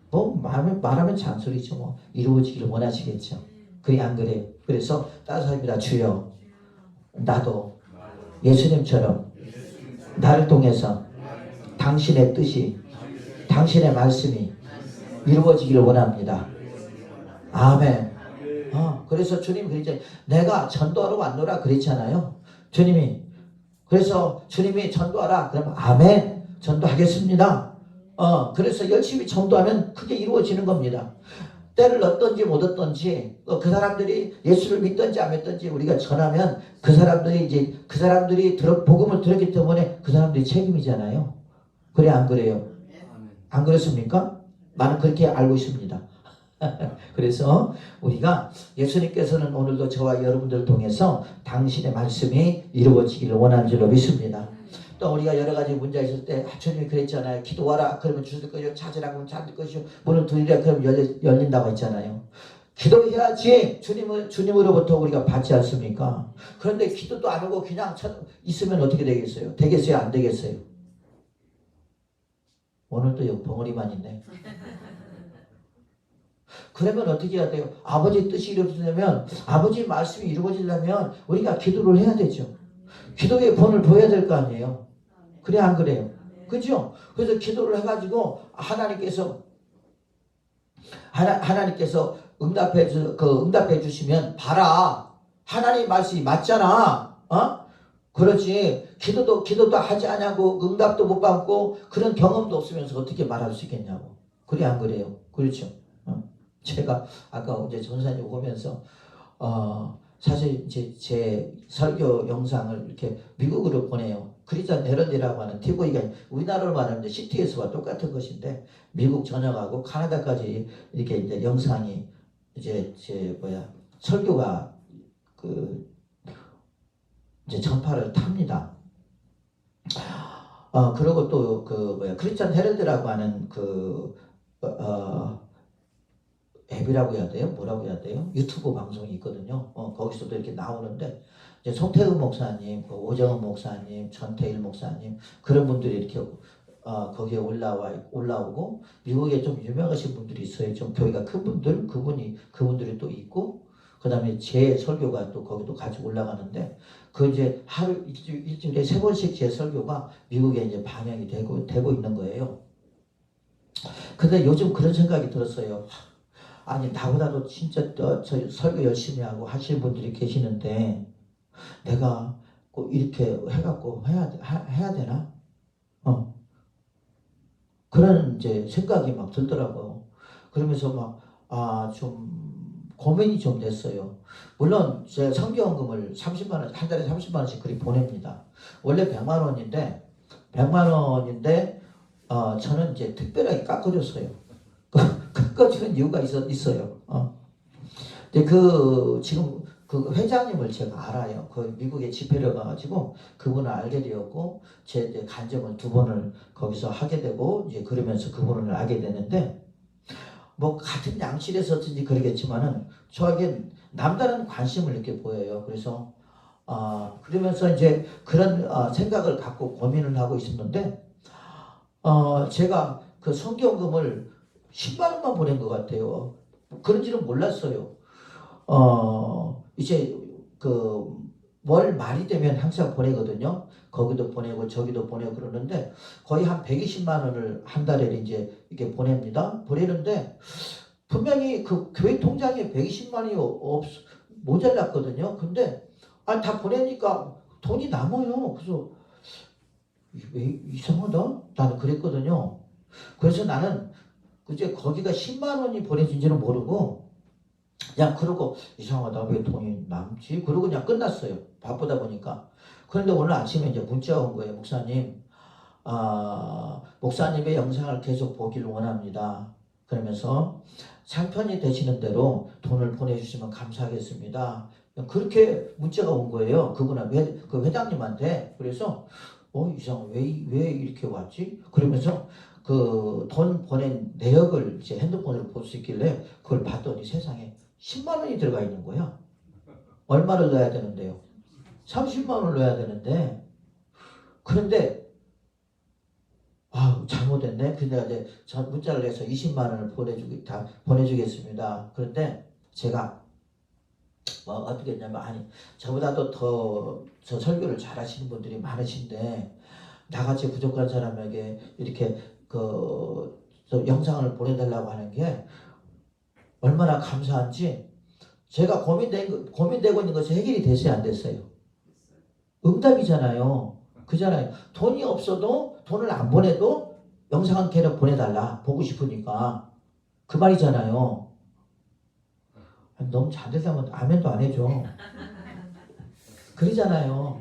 뭐 말하면 잔소리죠. 뭐 이루어지기를 원하시겠죠. 그래 안 그래요? 그래서 따라서 합니다. 주여 나도 예수님처럼 나를 통해서 당신의 뜻이 당신의 말씀이 이루어지기를 원합니다. 아멘. 그래서 주님 그랬죠. 내가 전도하러 왔노라 그랬잖아요. 주님이. 그래서 주님이 전도하라. 그러면 아멘. 전도하겠습니다. 그래서 열심히 전도하면 그게 이루어지는 겁니다. 때를 얻든지 못 얻든지 그 사람들이 예수를 믿든지 안 믿든지 우리가 전하면 그 사람들이 복음을 들었기 때문에 그 사람들이 책임이잖아요. 그래 안 그래요? 안 그렇습니까? 나는 그렇게 알고 있습니다. 그래서 우리가 예수님께서는 오늘도 저와 여러분들 통해서 당신의 말씀이 이루어지기를 원하는 줄로 믿습니다. 또 우리가 여러 가지 문제가 있을 때 주님이 그랬잖아요. 기도하라 그러면 주실 것이요, 찾으라 그러면 찾을 것이요, 문을 두드리라 그러면 열린다고 했잖아요. 기도해야지 주님으로부터 우리가 받지 않습니까? 그런데 기도도 안 하고 그냥 있으면 어떻게 되겠어요? 되겠어요? 안 되겠어요? 오늘도 여기 벙어리만 있네. 그러면 어떻게 해야 돼요? 아버지 뜻이 이루어지려면, 아버지 말씀이 이루어지려면 우리가 기도를 해야 되죠. 기도의 본을 보여야 될 거 아니에요. 그래 안 그래요? 그죠? 그래서 기도를 해가지고 하나님께서 응답해 주시면 봐라. 하나님 말씀이 맞잖아. 그렇지. 기도도 하지 않냐고 응답도 못 받고 그런 경험도 없으면서 어떻게 말할 수 있겠냐고. 그래 안 그래요? 그렇죠. 제가 아까 어제 전사님 오면서 사실 이제 제 설교 영상을 이렇게 미국으로 보내요. 크리스찬 헤럴드라고 하는 TV가 우리나라로 말하면 CTS와 똑같은 것인데 미국 전역하고 카나다까지 이렇게 이제 영상이 이제 설교가 이제 전파를 탑니다. 그리고 또 크리스찬 헤럴드라고 하는 앱이라고 해야 돼요? 뭐라고 해야 돼요? 유튜브 방송이 있거든요. 거기서도 이렇게 나오는데 이제 송태우 목사님, 오정은 목사님, 전태일 목사님 그런 분들이 이렇게 거기에 올라오고 미국에 좀 유명하신 분들이 있어요. 좀 교회가 큰 분들, 그분들이 또 있고 그다음에 제 설교가 또 거기도 같이 올라가는데 이제 하루 일주일에 3번씩 제 설교가 미국에 이제 반영이 되고 있는 거예요. 근데 요즘 그런 생각이 들었어요. 아니 나보다도 진짜 저 설교 열심히 하고 하시는 분들이 계시는데 내가 꼭 이렇게 해갖고 해야 되나? 그런 이제 생각이 막 들더라고요. 그러면서 좀 고민이 좀 됐어요. 물론 제 성경금을 30만 원, 한 달에 30만 원씩 그리 보냅니다. 원래 100만 원인데 저는 이제 특별하게 깎아줬어요. 깎아주는 이유가 있어요. 근데 지금 그 회장님을 제가 알아요. 그 미국에 집회를 가가지고 그분을 알게 되었고, 제 간증을 2번을 거기서 하게 되고, 이제 그러면서 그분을 알게 되는데, 뭐 같은 양실에서든지 그러겠지만은 저에겐 남다른 관심을 이렇게 보여요. 그래서 그러면서 이제 그런 생각을 갖고 고민을 하고 있었는데, 제가 그 성경금을 10만 원만 보낸 것 같아요. 그런지는 몰랐어요. 이제 월 말이 되면 항상 보내거든요. 거기도 보내고 저기도 보내고 그러는데 거의 한 120만 원을 한 달에 이제 이렇게 보냅니다. 보내는데 분명히 그 교회 통장에 120만 원이 모자랐거든요. 근데 다 보내니까 돈이 남아요. 그래서 왜 이상하다? 나는 그랬거든요. 그래서 나는 이제 거기가 10만 원이 보내진지는 모르고 야, 그러고 이상하다. 왜 돈이 남지? 그러고 그냥 끝났어요. 바쁘다 보니까. 그런데 오늘 아침에 이제 문자가 온 거예요. 목사님, 목사님의 영상을 계속 보기를 원합니다. 그러면서 상편이 되시는 대로 돈을 보내주시면 감사하겠습니다. 그렇게 문자가 온 거예요. 그 회장님한테. 그래서 이상 왜 이렇게 왔지? 그러면서 그 돈 보낸 내역을 이제 핸드폰으로 볼 수 있길래 그걸 봤더니 세상에 10만 원이 들어가 있는 거야. 얼마를 넣어야 되는데요? 30만 원을 넣어야 되는데, 그런데 잘못했네. 근데 이제 전 문자를 해서 20만 원을 보내주겠습니다. 그런데 제가 어떻게 했냐면, 저보다도 더 저 설교를 잘하시는 분들이 많으신데 나같이 부족한 사람에게 이렇게 저 영상을 보내달라고 하는 게 얼마나 감사한지, 제가 고민되고 있는 것이 해결이 됐어요, 안 됐어요? 응답이잖아요. 그잖아요. 돈이 없어도, 돈을 안 보내도 영상은 계속 보내달라. 보고 싶으니까. 그 말이잖아요. 너무 잘 되면 아멘도 안 해줘. 그러잖아요.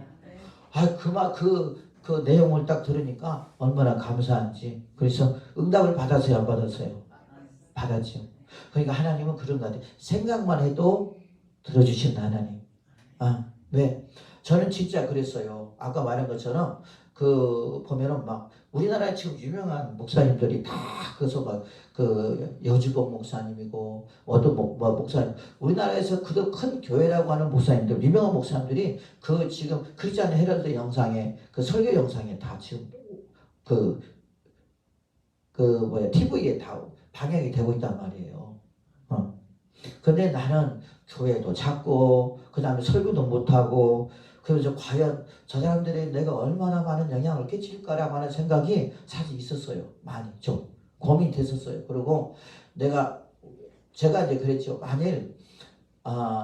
그 내용을 딱 들으니까 얼마나 감사한지. 그래서 응답을 받았어요, 안 받았어요? 받았죠. 그러니까 하나님은 그런 것 같아요. 생각만 해도 들어주신다, 하나님. 왜? 저는 진짜 그랬어요. 아까 말한 것처럼 보면은 막 우리나라에 지금 유명한 목사님들이 다 그래서 여주복 목사님이고 목사님, 우리나라에서 그 큰 교회라고 하는 목사님들, 유명한 목사님들이 지금 크리스찬 헤럴드 영상에 설교 영상에 다 지금 TV에 다 방영이 되고 있단 말이에요. 근데 나는 교회도 작고 그 다음에 설교도 못하고, 그래서 과연 저 사람들이 내가 얼마나 많은 영향을 끼칠까라고 하는 생각이 사실 있었어요. 많이 좀 고민됐었어요. 그리고 제가 이제 그랬죠. 만일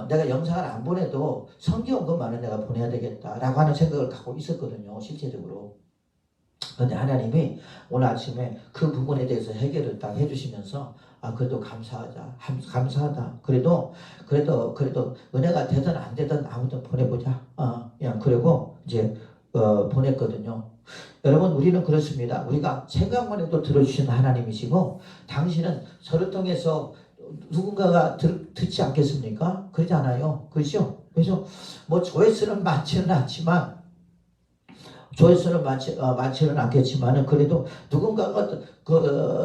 내가 영상을 안 보내도 성경것만은 내가 보내야 되겠다라고 하는 생각을 갖고 있었거든요, 실제적으로. 그런데 하나님이 오늘 아침에 그 부분에 대해서 해결을 딱 해주시면서 그래도 감사하다. 그래도 은혜가 되든 안 되든 아무튼 보내보자. 그냥 그러고 이제 보냈거든요. 여러분, 우리는 그렇습니다. 우리가 생각만 해도 들어주신 하나님이시고, 당신은 저를 통해서 누군가가 듣지 않겠습니까? 그러지 않아요. 그렇죠? 그래서 조회수는 많지는 않지만, 많지는 않겠지만은 그래도 누군가가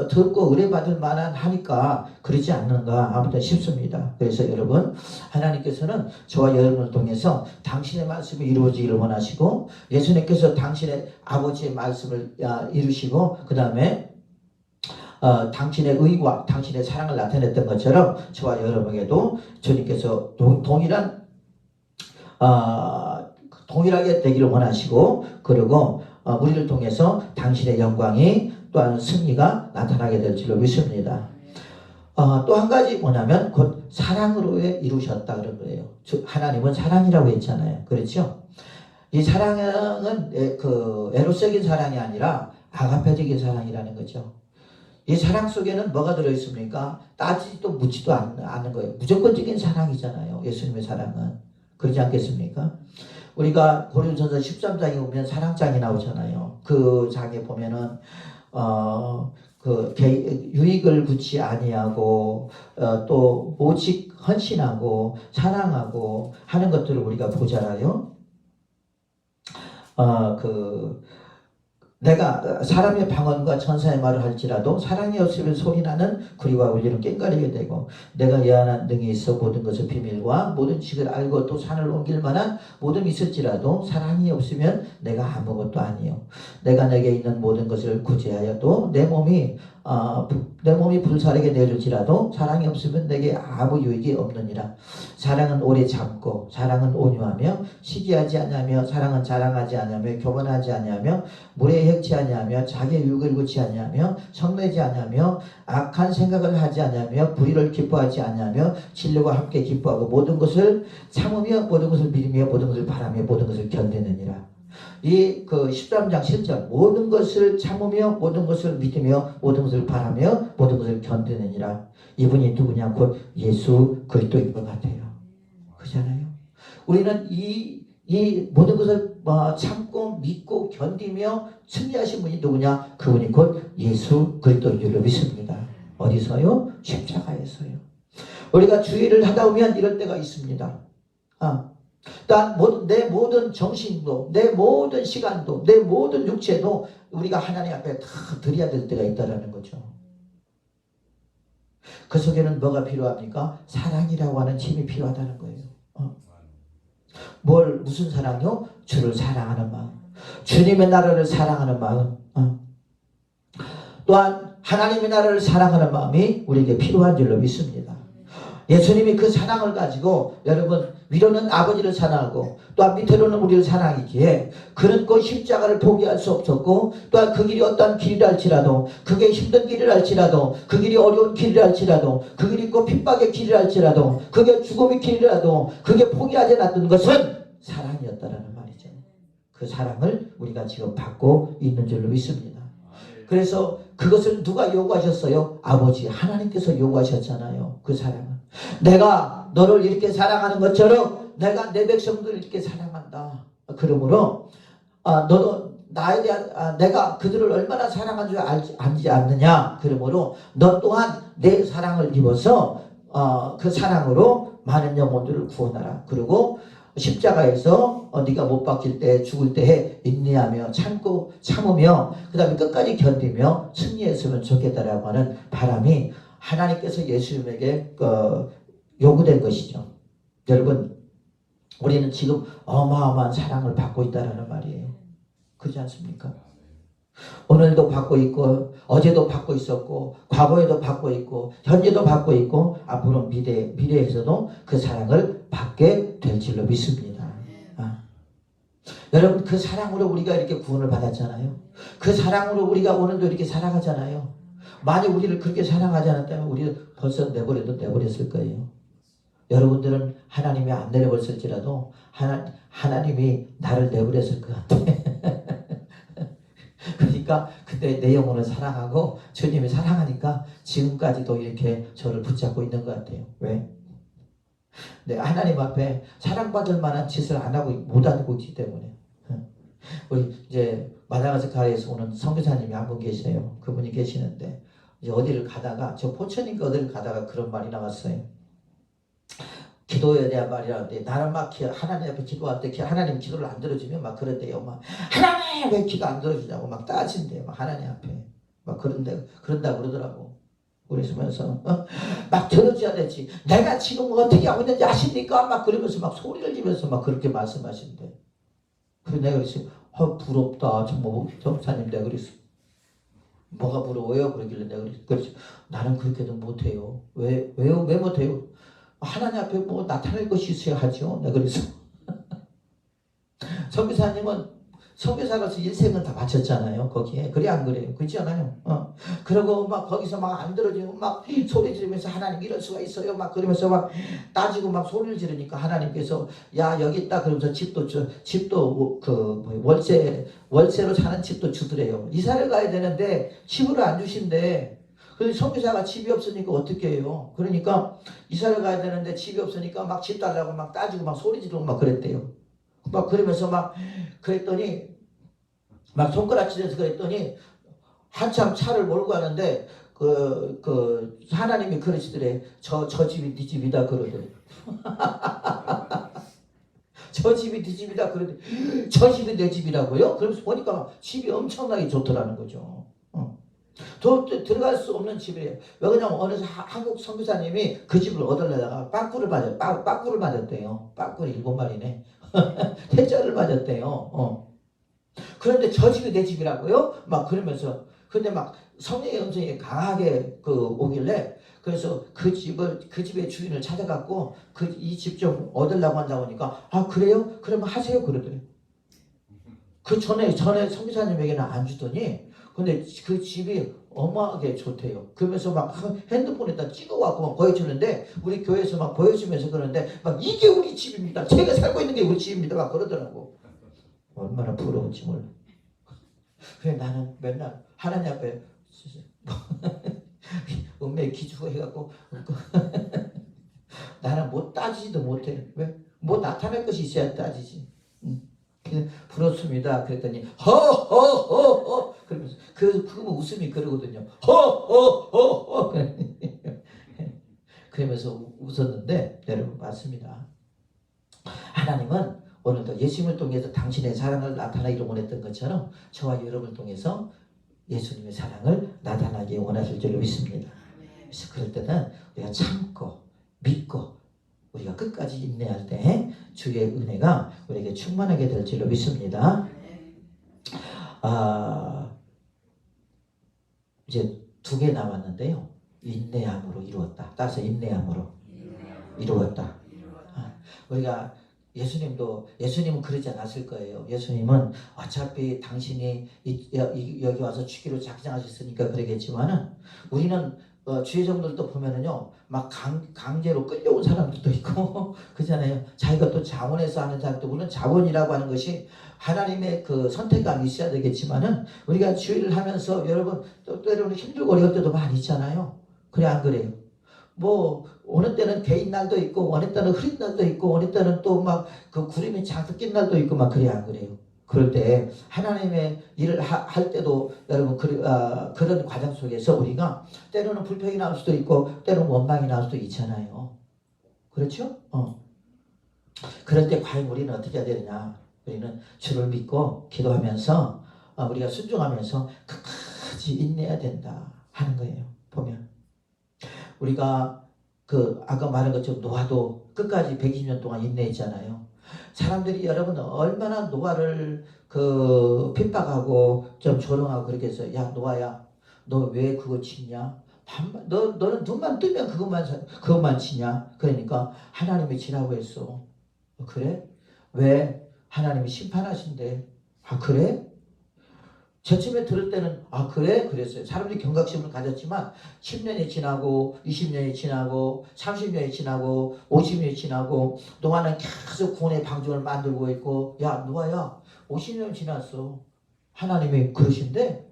듣고 의뢰받을 만한 하니까 그러지 않는가 아무튼 싶습니다. 그래서 여러분, 하나님께서는 저와 여러분을 통해서 당신의 말씀이 이루어지기를 원하시고, 예수님께서 당신의 아버지의 말씀을 이루시고, 그 다음에 당신의 의와 당신의 사랑을 나타냈던 것처럼 저와 여러분에게도 주님께서 동일하게 되기를 원하시고, 그리고 우리를 통해서 당신의 영광이 또한 승리가 나타나게 될 줄로 믿습니다. 또 한 가지 뭐냐면 곧 사랑으로 이루셨다 그런 거예요. 하나님은 사랑이라고 했잖아요. 그렇죠? 이 사랑은 에로스적인 사랑이 아니라 아가페적인 사랑이라는 거죠. 이 사랑 속에는 뭐가 들어있습니까? 따지지도 묻지도 않는 거예요. 무조건적인 사랑이잖아요, 예수님의 사랑은. 그러지 않겠습니까? 우리가 고린도전서 13장에 보면 사랑장이 나오잖아요. 그 장에 보면은 유익을 굳이 아니하고 또 오직 헌신하고 사랑하고 하는 것들을 우리가 보잖아요. 내가 사람의 방언과 천사의 말을 할지라도 사랑이 없으면 소리나는 구리와 울리는 꽹가리게 되고, 내가 예언한 등이 있어 모든 것을 비밀과 모든 지식을 알고 또 산을 옮길 만한 모든 있을지라도 사랑이 없으면 내가 아무것도 아니요. 내가 내게 있는 모든 것을 구제하여도 내 몸이 불사르게 내줄지라도 사랑이 없으면 내게 아무 유익이 없느니라. 사랑은 오래 참고, 사랑은 온유하며 시기하지 아니하며, 사랑은 자랑하지 아니하며 교만하지 아니하며, 물에 헷지 아니하며, 자기의 유익을 굳이 아니하며, 성내지 아니하며, 악한 생각을 하지 아니하며, 불의를 기뻐하지 아니하며, 진리와 함께 기뻐하고, 모든 것을 참으며, 모든 것을 믿으며, 모든 것을 바라며, 모든 것을 견디느니라. 이 그 13장 7절 모든 것을 참으며 모든 것을 믿으며 모든 것을 바라며 모든 것을 견디느니라. 이분이 누구냐? 곧 예수 그리스도인 것 같아요. 그렇잖아요. 우리는 이 모든 것을 참고 믿고 견디며 승리하신 분이 누구냐? 그분이 곧 예수 그리스도인 줄로 믿습니다. 어디서요? 십자가에서요. 우리가 주의를 하다 보면 이럴 때가 있습니다. 내 모든 정신도, 내 모든 시간도, 내 모든 육체도 우리가 하나님 앞에 다 드려야 될 때가 있다는 거죠. 그 속에는 뭐가 필요합니까? 사랑이라고 하는 힘이 필요하다는 거예요. 무슨 사랑이요? 주를 사랑하는 마음, 주님의 나라를 사랑하는 마음, 또한 하나님의 나라를 사랑하는 마음이 우리에게 필요한 줄로 믿습니다. 예수님이 그 사랑을 가지고 여러분 위로는 아버지를 사랑하고 또한 밑으로는 우리를 사랑이기에 그는 그 십자가를 포기할 수 없었고 또한 그 길이 어떤 길이라 할지라도 그게 힘든 길이라 할지라도 그 길이 어려운 길이라 할지라도 그 길이 꼭 핍박의 길이라 할지라도 그게 죽음의 길이라도 그게 포기하지 않았던 것은 사랑이었다라는 말이죠. 그 사랑을 우리가 지금 받고 있는 줄로 믿습니다. 그래서 그것을 누가 요구하셨어요? 아버지 하나님께서 요구하셨잖아요. 그 사랑은 내가 너를 이렇게 사랑하는 것처럼 내가 내 백성들을 이렇게 사랑한다. 그러므로 너도 나에 대한 내가 그들을 얼마나 사랑한 줄 알지 않느냐. 그러므로 너 또한 내 사랑을 입어서 그 사랑으로 많은 영혼들을 구원하라. 그리고 십자가에서 네가 못 박힐 때 죽을 때에 인내하며 참으며 그 다음에 끝까지 견디며 승리했으면 좋겠다라고 하는 바람이 하나님께서 예수님에게 요구된 것이죠. 여러분 우리는 지금 어마어마한 사랑을 받고 있다는 말이에요. 그렇지 않습니까? 오늘도 받고 있고 어제도 받고 있었고 과거에도 받고 있고 현재도 받고 있고 앞으로 미래에서도 그 사랑을 받게 될 줄로 믿습니다. 여러분 그 사랑으로 우리가 이렇게 구원을 받았잖아요. 그 사랑으로 우리가 오늘도 이렇게 살아가잖아요. 만약 우리를 그렇게 사랑하지 않았다면 우리는 벌써 내버렸을 거예요. 여러분들은 하나님이 안 내려버렸을지라도 하나님이 나를 내버렸을 것 같아. 그러니까 그때 내 영혼을 사랑하고 주님이 사랑하니까 지금까지도 이렇게 저를 붙잡고 있는 것 같아요. 왜? 하나님 앞에 사랑받을 만한 짓을 안 하고 못하고 있기 때문에. 우리 이제 마다가스카르에서 오는 선교사님이 한 분 계세요. 그분이 계시는데 이제 어디를 가다가 저 포천인가 어디를 가다가 그런 말이 나왔어요. 기도에 대한 말이라는데 나는 막 하나님 앞에 기도할 때 하나님 기도를 안 들어주면 막 그런데요. 막 하나님 왜 기도 안 들어주냐고 막 따진대요. 막 하나님 앞에 막 그런다 그러더라고. 그러시면서 막 들어줘야 되지. 내가 지금 어떻게 하고 있는지 아십니까? 막 그러면서 막 소리를 지면서 막 그렇게 말씀하신대. 그래서 내가 그랬어요. 부럽다. 정말 전사님 내가 그랬어. 뭐가 부러워요? 그러길래 내가 그랬어. 나는 그렇게도 못해요. 왜요? 왜 못해요? 하나님 앞에 뭐 나타낼 것이 있어야 하죠. 내가 그래서 선교사님은 선교사로서 인생을 다 바쳤잖아요. 거기에 그래 안 그래요? 그렇지 않아요? 그러고 막 거기서 막 안 들어주고 막 소리 지르면서 하나님 이럴 수가 있어요. 막 그러면서 막 따지고 막 소리를 지르니까 하나님께서 야 여기 있다 그러면서 집도 그 월세로 사는 집도 주더래요. 이사를 가야 되는데 집을 안 주신대. 그래서 선교사가 집이 없으니까 어떻게 해요? 그러니까 이사를 가야 되는데 집이 없으니까 막 집 달라고 막 따지고 막 소리 지르고 막 그랬대요. 막 그러면서 막 그랬더니 막 손가락질해서 그랬더니 한참 차를 몰고 가는데 그 하나님이 그러시더래. 저 집이 네 집이다 그러더래. 저 집이 네 집이다 그러더래. 저 집이 내 집이라고요? 그러면서 보니까 집이 엄청나게 좋더라는 거죠. 들어갈 수 없는 집이에요. 왜 그러냐면 어느 한국 선교사님이 그 집을 얻으려다가 빠꾸를 맞았대요. 빠꾸를 일본말이네. 태자를 맞았대요. 그런데 저 집이 내 집이라고요? 막 그러면서 근데 막 성령의 음성이 강하게 오길래 그래서 그 집의 주인을 찾아갖고 이 집 좀 얻으려고 한다고 하니까 아 그래요? 그러면 하세요 그러더니 그 전에 선교사님에게는 안 주더니 근데 그 집이 어마하게 좋대요. 그러면서 막 핸드폰에다 찍어갖고 막 보여주는데 우리 교회에서 막 보여주면서 그러는데 막 이게 우리 집입니다. 제가 살고 있는 게 우리 집입니다. 막 그러더라고. 얼마나 부러운지 몰라. 그래 나는 맨날 하나님 앞에 은혜 기주해갖고 나는 뭐 따지지도 못해. 왜? 뭐 나타날 것이 있어야 따지지. 부럽습니다. 그랬더니 허허허허 그러면서 그러면 웃음이 그러거든요. 허허허허 그러면서 웃었는데 여러분 맞습니다. 하나님은 오늘도 예수님을 통해서 당신의 사랑을 나타나기를 원했던 것처럼 저와 여러분을 통해서 예수님의 사랑을 나타나게 원하실 줄로 믿습니다. 그래서 그럴 때는 우리가 참고 믿고 우리가 끝까지 인내할 때 주의 은혜가 우리에게 충만하게 될 줄로 믿습니다. 이제 2개 남았는데요. 인내함으로 이루었다. 따라서 인내함으로 이루었다. 우리가 예수님은 그러지 않았을 거예요. 예수님은 어차피 당신이 여기 와서 죽기로 작정하셨으니까 그러겠지만은 우리는 주의종들도 보면은요 막 강제로 끌려온 사람들도 있고 그잖아요. 자기가 또 자원해서 하는 사람도 물론 자원이라고 하는 것이 하나님의 그 선택감이 있어야 되겠지만은 우리가 주의를 하면서 여러분 또 때로는 힘들고 어려울 때도 많이 있잖아요. 그래 안 그래요? 뭐 어느 때는 개인 날도 있고 어느 때는 흐린 날도 있고 어느 때는 또 막 그 구름이 잔뜩 낀 날도 있고 막 그래 안 그래요? 그럴 때 하나님의 일을 할 때도 여러분 그런 과정 속에서 우리가 때로는 불평이 나올 수도 있고 때로는 원망이 나올 수도 있잖아요. 그렇죠? 그럴 때 과연 우리는 어떻게 해야 되느냐? 우리는 주를 믿고 기도하면서 우리가 순종하면서 끝까지 인내해야 된다 하는 거예요. 보면 우리가 아까 말한 것처럼 노아도 끝까지 120년 동안 인내했잖아요. 사람들이 여러분 얼마나 노아를 핍박하고 좀 조롱하고 그렇게 해서 야 노아야 너 왜 그거 치냐? 너는 눈만 뜨면 그것만 치냐? 그러니까 하나님이 치라고 했어. 그래? 왜? 하나님이 심판하신대. 그래? 저쯤에 들을 때는 그래? 그랬어요. 사람들이 경각심을 가졌지만 10년이 지나고 20년이 지나고 30년이 지나고 50년이 지나고 노아는 계속 구원의 방주를 만들고 있고 야 노아야 50년 지났어. 하나님이 그러신데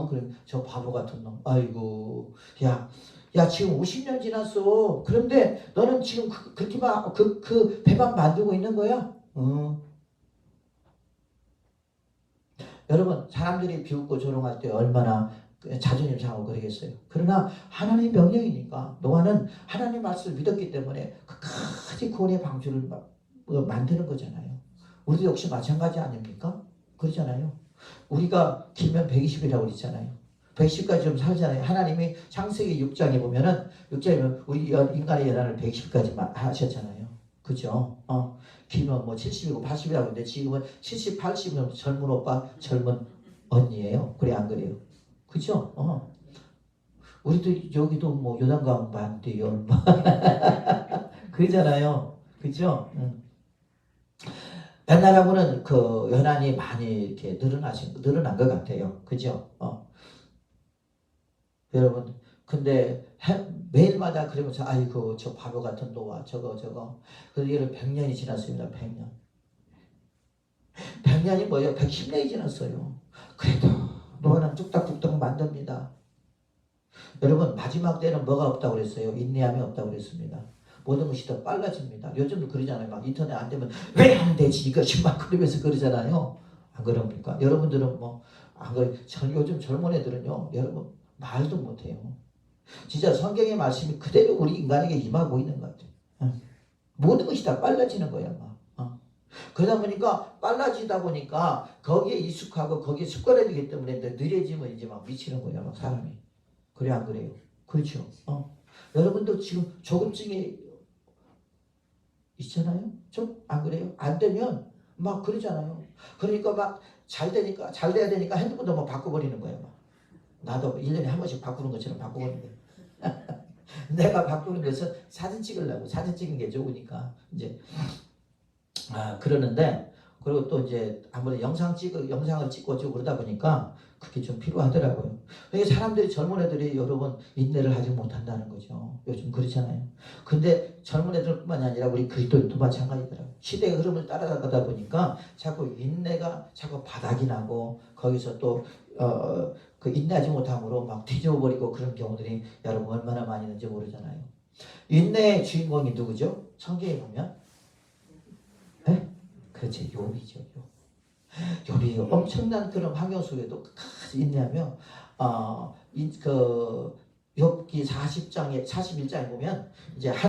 그래 저 바보 같은 놈 아이고 야 지금 50년 지났어. 그런데 너는 지금 그렇게 막 그 배만 만들고 있는 거야? 여러분 사람들이 비웃고 조롱할 때 얼마나 자존심 상하고 그러겠어요. 그러나 하나님의 명령이니까 노아는 하나님 말씀을 믿었기 때문에 끝까지 구원의 방주를 만드는 거잖아요. 우리도 역시 마찬가지 아닙니까? 그러잖아요. 우리가 길면 120이라고 그랬잖아요. 110까지 좀 살잖아요. 하나님이 창세기 6장에 보면 우리 인간의 연한을 110까지 하셨잖아요. 그죠? 길면 뭐 70이고 80이라고 하는데 지금은 70, 80이면 젊은 오빠, 젊은 언니예요. 그래 안 그래요? 그죠? 우리도 여기도 뭐 요단강 반대 얼마 그러잖아요. 그죠? 옛날하고는 그 연한이 많이 이렇게 늘어난 것 같아요. 그죠? 여러분 근데 매일마다 그러면서 아이고 저 바보 같은 노아 저거 그래서 얘는 100년이 지났습니다. 100년이 뭐예요? 110년이 지났어요. 그래도 노아는 뚝딱뚝딱 만듭니다. 여러분 마지막 때는 뭐가 없다고 그랬어요? 인내함이 없다고 그랬습니다. 모든 것이 더 빨라집니다. 요즘도 그러잖아요. 막 인터넷 안 되면 왜 안 되지 이것이 막 그러면서 그러잖아요. 안 그럽니까? 여러분들은 뭐 안 그래? 요즘 젊은 애들은요 여러분 말도 못해요. 진짜 성경의 말씀이 그대로 우리 인간에게 임하고 있는 것 같아요. 모든 것이 다 빨라지는 거야. 그러다 보니까 빨라지다 보니까 거기에 익숙하고 거기에 습관해지기 때문에 느려지면 이제 막 미치는 거야. 막 사람이. 그래 안 그래요? 그렇죠. 여러분도 지금 조급증이 있잖아요. 좀 안 그래요? 안 되면 막 그러잖아요. 그러니까 막 잘 돼야 되니까 핸드폰도 막 바꿔버리는 거예요. 막. 나도 1년에 한 번씩 바꾸는 것처럼 바꿔버리는 거예요. 내가 바꾸는 것은 사진 찍으려고 사진 찍는 게 좋으니까 이제 그러는데 그리고 또 이제 아무래도 영상을 찍고 그러다 보니까 그게 좀 필요하더라고요. 그러니까 사람들이 젊은 애들이 여러분 인내를 하지 못한다는 거죠. 요즘 그렇잖아요. 근데 젊은 애들뿐만이 아니라 우리 그리스도인도 마찬가지더라고요. 시대의 흐름을 따라가다 보니까 자꾸 인내가 자꾸 바닥이 나고 거기서 또 그 인내하지 못함으로 막 뒤져버리고 그런 경우들이 여러분 얼마나 많이 있는지 모르잖아요. 인내의 주인공이 누구죠? 성경에 보면 네? 그렇지, 욥이죠. 욥이 엄청난 그런 환경 속에도 끝까지 인내하며 그 욥기 40장에 41장에 보면 이제